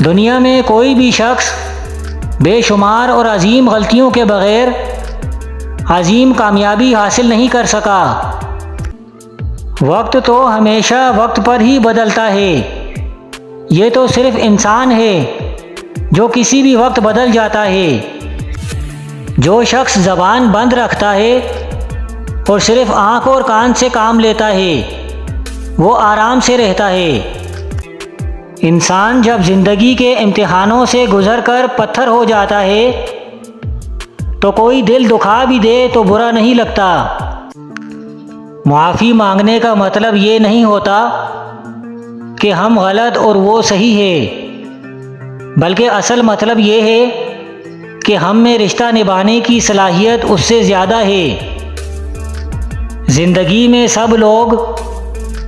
دنیا میں کوئی بھی شخص بے شمار اور عظیم غلطیوں کے بغیر عظیم کامیابی حاصل نہیں کر سکا۔ وقت تو ہمیشہ وقت پر ہی بدلتا ہے، یہ تو صرف انسان ہے جو کسی بھی وقت بدل جاتا ہے۔ جو شخص زبان بند رکھتا ہے اور صرف آنکھ اور کان سے کام لیتا ہے وہ آرام سے رہتا ہے۔ انسان جب زندگی کے امتحانوں سے گزر کر پتھر ہو جاتا ہے تو کوئی دل دکھا بھی دے تو برا نہیں لگتا۔ معافی مانگنے کا مطلب یہ نہیں ہوتا کہ ہم غلط اور وہ صحیح ہے، بلکہ اصل مطلب یہ ہے کہ ہم میں رشتہ نبھانے کی صلاحیت اس سے زیادہ ہے۔ زندگی میں سب لوگ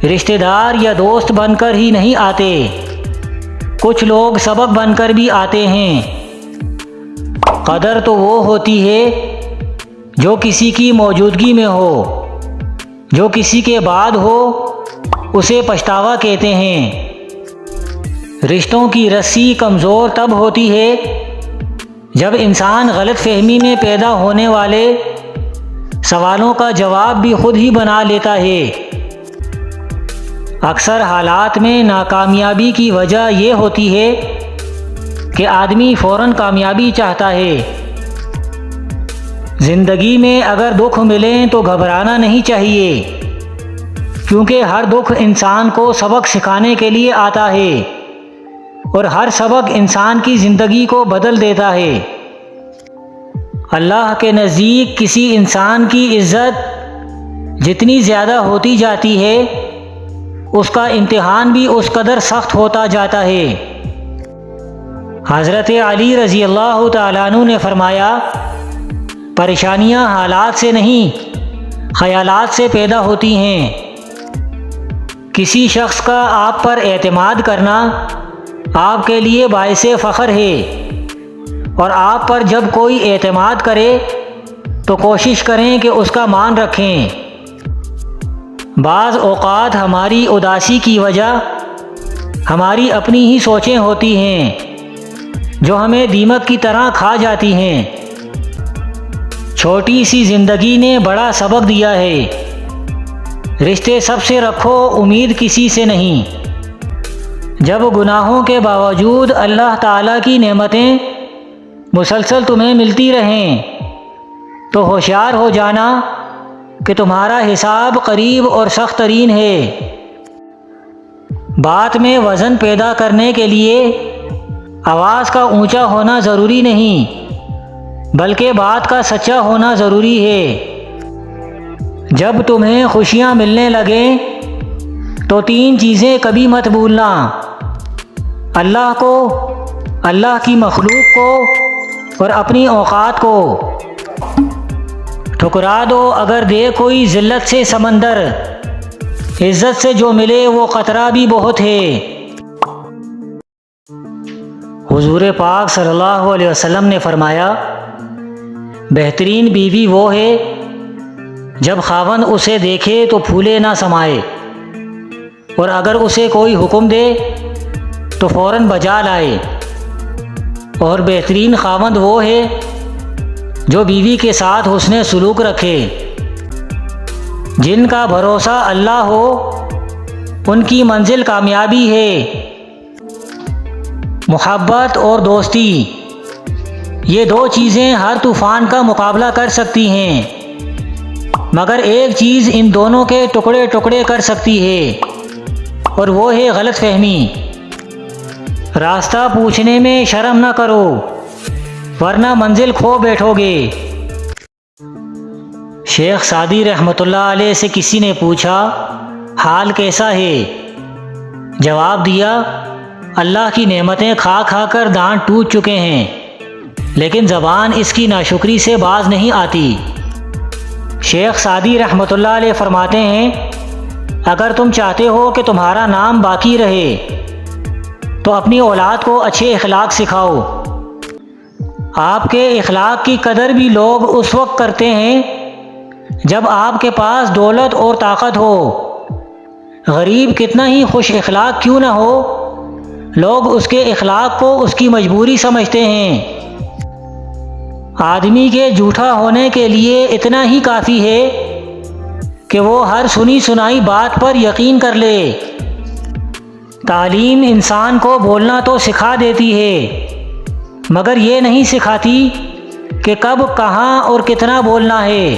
رشتہ دار یا دوست بن کر ہی نہیں آتے، کچھ لوگ سبب بن کر بھی آتے ہیں۔ قدر تو وہ ہوتی ہے جو کسی کی موجودگی میں ہو، جو کسی کے بعد ہو اسے پچھتاوا کہتے ہیں۔ رشتوں کی رسی کمزور تب ہوتی ہے جب انسان غلط فہمی میں پیدا ہونے والے سوالوں کا جواب بھی خود ہی بنا لیتا ہے۔ اکثر حالات میں ناکامیابی کی وجہ یہ ہوتی ہے کہ آدمی فوراً کامیابی چاہتا ہے۔ زندگی میں اگر دکھ ملیں تو گھبرانا نہیں چاہیے، کیونکہ ہر دکھ انسان کو سبق سکھانے کے لیے آتا ہے اور ہر سبق انسان کی زندگی کو بدل دیتا ہے۔ اللہ کے نزدیک کسی انسان کی عزت جتنی زیادہ ہوتی جاتی ہے اس کا امتحان بھی اس قدر سخت ہوتا جاتا ہے۔ حضرت علی رضی اللہ تعالیٰ عنہ نے فرمایا، پریشانیاں حالات سے نہیں خیالات سے پیدا ہوتی ہیں۔ کسی شخص کا آپ پر اعتماد کرنا آپ کے لیے باعث فخر ہے، اور آپ پر جب کوئی اعتماد کرے تو کوشش کریں کہ اس کا مان رکھیں۔ بعض اوقات ہماری اداسی کی وجہ ہماری اپنی ہی سوچیں ہوتی ہیں جو ہمیں دیمک کی طرح کھا جاتی ہیں۔ چھوٹی سی زندگی نے بڑا سبق دیا ہے، رشتے سب سے رکھو، امید کسی سے نہیں۔ جب گناہوں کے باوجود اللہ تعالیٰ کی نعمتیں مسلسل تمہیں ملتی رہیں تو ہوشیار ہو جانا کہ تمہارا حساب قریب اور سخت ترین ہے۔ بات میں وزن پیدا کرنے کے لیے آواز کا اونچا ہونا ضروری نہیں، بلکہ بات کا سچا ہونا ضروری ہے۔ جب تمہیں خوشیاں ملنے لگیں تو 3 چیزیں کبھی مت بھولنا: اللہ کو، اللہ کی مخلوق کو اور اپنی اوقات کو۔ ٹھکرا دو اگر دے کوئی ذلت سے سمندر، عزت سے جو ملے وہ قطرہ بھی بہت ہے۔ حضور پاک صلی اللہ علیہ وسلم نے فرمایا، بہترین بیوی وہ ہے جب خاوند اسے دیکھے تو پھولے نہ سمائے، اور اگر اسے کوئی حکم دے تو فوراً بجا لائے۔ اور بہترین خاوند وہ ہے جو بیوی کے ساتھ حسن سلوک رکھے۔ جن کا بھروسہ اللہ ہو ان کی منزل کامیابی ہے۔ محبت اور دوستی، یہ 2 چیزیں ہر طوفان کا مقابلہ کر سکتی ہیں، مگر ایک چیز ان دونوں کے ٹکڑے ٹکڑے کر سکتی ہے، اور وہ ہے غلط فہمی۔ راستہ پوچھنے میں شرم نہ کرو ورنہ منزل کھو بیٹھو گے۔ شیخ سعدی رحمۃ اللہ علیہ سے کسی نے پوچھا، حال کیسا ہے؟ جواب دیا، اللہ کی نعمتیں کھا کھا کر دانت ٹوٹ چکے ہیں، لیکن زبان اس کی ناشکری سے باز نہیں آتی۔ شیخ سعدی رحمۃ اللہ علیہ فرماتے ہیں، اگر تم چاہتے ہو کہ تمہارا نام باقی رہے تو اپنی اولاد کو اچھے اخلاق سکھاؤ۔ آپ کے اخلاق کی قدر بھی لوگ اس وقت کرتے ہیں جب آپ کے پاس دولت اور طاقت ہو۔ غریب کتنا ہی خوش اخلاق کیوں نہ ہو، لوگ اس کے اخلاق کو اس کی مجبوری سمجھتے ہیں۔ آدمی کے جھوٹا ہونے کے لیے اتنا ہی کافی ہے کہ وہ ہر سنی سنائی بات پر یقین کر لے۔ تعلیم انسان کو بولنا تو سکھا دیتی ہے، مگر یہ نہیں سکھاتی کہ کب، کہاں اور کتنا بولنا ہے۔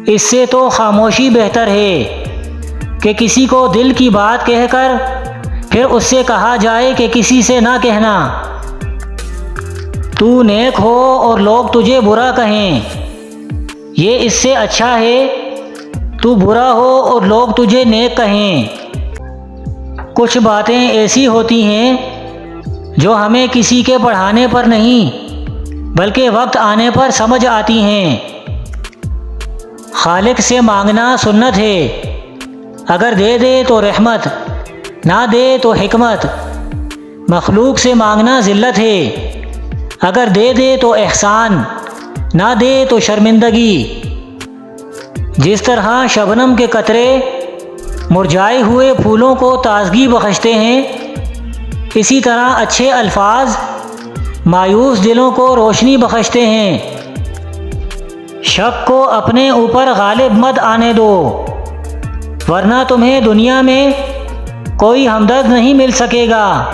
اس سے تو خاموشی بہتر ہے کہ کسی کو دل کی بات کہہ کر پھر اس سے کہا جائے کہ کسی سے نہ کہنا۔ تو نیک ہو اور لوگ تجھے برا کہیں، یہ اس سے اچھا ہے تو برا ہو اور لوگ تجھے نیک کہیں۔ کچھ باتیں ایسی ہوتی ہیں جو ہمیں کسی کے پڑھانے پر نہیں بلکہ وقت آنے پر سمجھ آتی ہیں۔ خالق سے مانگنا سنت ہے، اگر دے دے تو رحمت، نہ دے تو حکمت۔ مخلوق سے مانگنا ذلت ہے، اگر دے دے تو احسان، نہ دے تو شرمندگی۔ جس طرح شبنم کے قطرے مرجھائے ہوئے پھولوں کو تازگی بخشتے ہیں، اسی طرح اچھے الفاظ مایوس دلوں کو روشنی بخشتے ہیں۔ شک کو اپنے اوپر غالب مت آنے دو، ورنہ تمہیں دنیا میں کوئی ہمدرد نہیں مل سکے گا۔